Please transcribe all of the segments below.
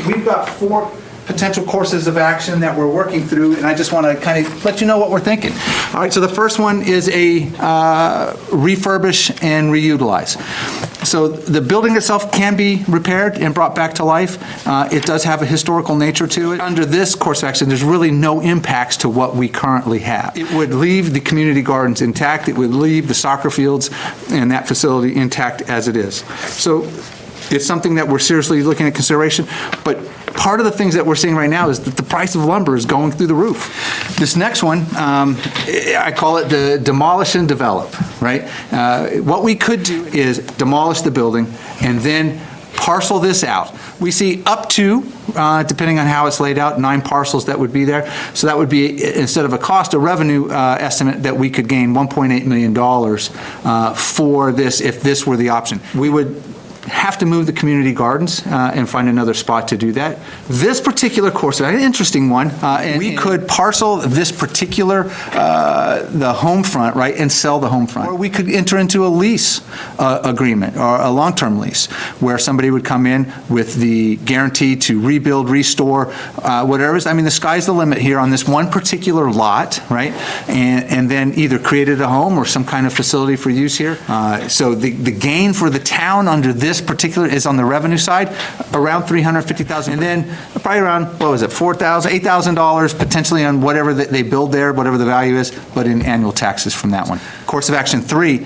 we've got 4 potential courses of action that we're working through, and I just want to kind of let you know what we're thinking. All right, so the first one is a refurbish and reutilize. So the building itself can be repaired and brought back to life. It does have a historical nature to it. Under this course of action, there's really no impacts to what we currently have. It would leave the community gardens intact. It would leave the soccer fields and that facility intact as it is. So it's something that we're seriously looking at consideration, but part of the things that we're seeing right now is that the price of lumber is going through the roof. This next one, I call it the demolish and develop, right? What we could do is demolish the building and then parcel this out. We see up to, depending on how it's laid out, 9 parcels that would be there. So that would be, instead of a cost, a revenue estimate that we could gain $1.8 million for this if this were the option. We would have to move the community gardens and find another spot to do that. This particular course, an interesting one, and we could parcel this particular, the home front, right, and sell the home front. Or we could enter into a lease agreement, or a long-term lease, where somebody would come in with the guarantee to rebuild, restore, whatever it is. I mean, the sky's the limit here on this one particular lot, right, and then either created a home or some kind of facility for use here. So the gain for the town under this particular is on the revenue side, around $350,000, and then probably around, what was it, $4,000, $8,000 potentially on whatever they build there, whatever the value is, but in annual taxes from that one. Course of action 3,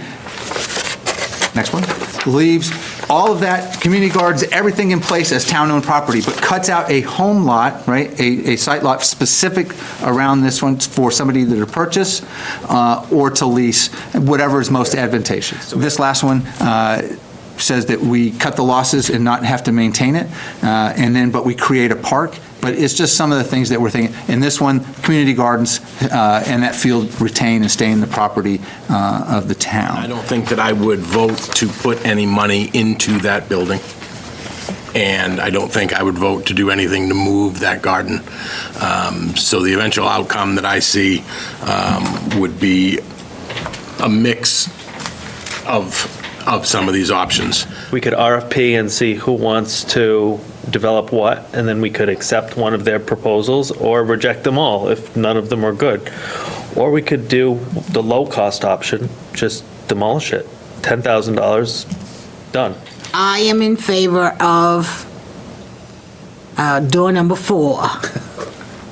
next one, leaves all of that, community gardens, everything in place as town-owned property, but cuts out a home lot, right, a site lot specific around this one for somebody either to purchase or to lease, whatever is most advantageous. This last one says that we cut the losses and not have to maintain it, but we create a park. But it's just some of the things that we're thinking. In this one, community gardens and that field retain and stay in the property of the town. I don't think that I would vote to put any money into that building. And I don't think I would vote to do anything to move that garden. So the eventual outcome that I see would be a mix of some of these options. We could RFP and see who wants to develop what, and then we could accept one of their proposals or reject them all if none of them are good. Or we could do the low-cost option, just demolish it. $10,000, done. I am in favor of door number 4,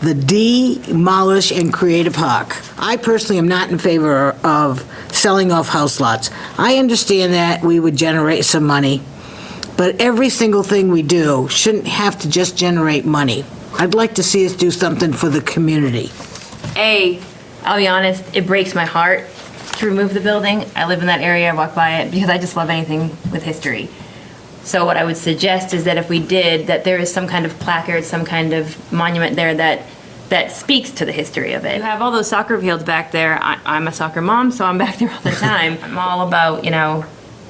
the demolish and create a park. I personally am not in favor of selling off house lots. I understand that we would generate some money, but every single thing we do shouldn't have to just generate money. I'd like to see us do something for the community. I'll be honest, it breaks my heart to remove the building. I live in that area, I walk by it, because I just love anything with history. So what I would suggest is that if we did, that there is some kind of placard, some kind of monument there that speaks to the history of it. You have all those soccer fields back there. I'm a soccer mom, so I'm back there all the time. I'm all about,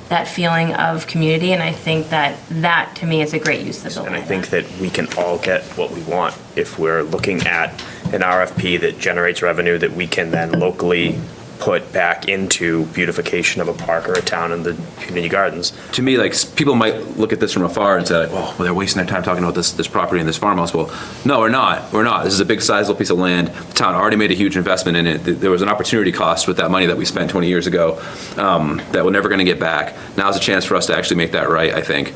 that feeling of community, and I think that to me is a great use of the building. And I think that we can all get what we want if we're looking at an RFP that generates revenue that we can then locally put back into beautification of a park or a town in the community gardens. To me, like, people might look at this from afar and say, like, well, they're wasting their time talking about this property and this farmhouse. Well, no, we're not. We're not. This is a big, sizable piece of land. The town already made a huge investment in it. There was an opportunity cost with that money that we spent 20 years ago that we're never going to get back. Now's a chance for us to actually make that right, I think.